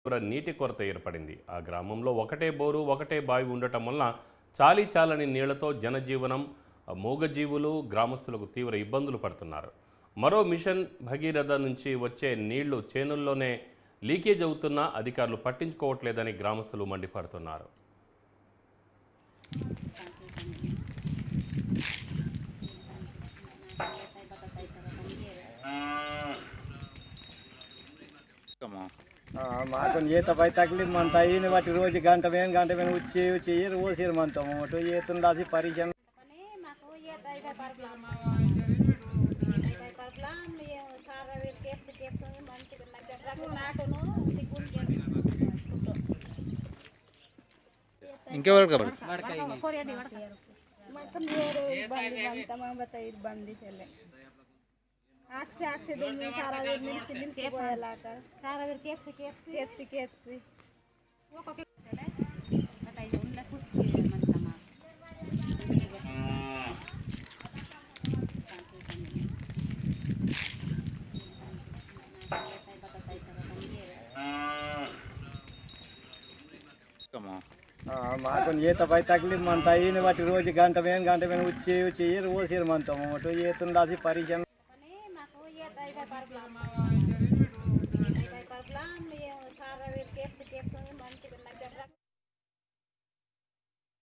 నీటి కొరత ఏర్పడింది. ఆ గ్రామంలో ఒకటే బోరు, ఒకటే బావి ఉండటం వలన చాలీ నీళ్లతో జనజీవనం, మూగజీవులు, గ్రామస్తులకు తీవ్ర ఇబ్బందులు పడుతున్నారు. మరో మిషన్ భగీరథ నుంచి వచ్చే నీళ్లు చేనుల్లోనే లీకేజ్ అవుతున్నా అధికారులు పట్టించుకోవట్లేదని గ్రామస్తులు మండిపడుతున్నారు. माको ये तो भाई तकलीफ मनता ही नहीं बाटी रोज घंटा में उच्चे ये रोज सिर मनता हूँ तो ये तुम दासी परेशान ఇంకెవరు కబర్ आखसे दिन में सारा दिन मिल के बोला कर सारा दिन केएफसी वो को चले बताइए उनने खुश के मन तमाम माको ये तो भाई तकलीफ मनता ही नहीं बाटी रोज घंटा में उच्चे ये रोज सिर मनता हूँ तो ये तुम दासी परेशान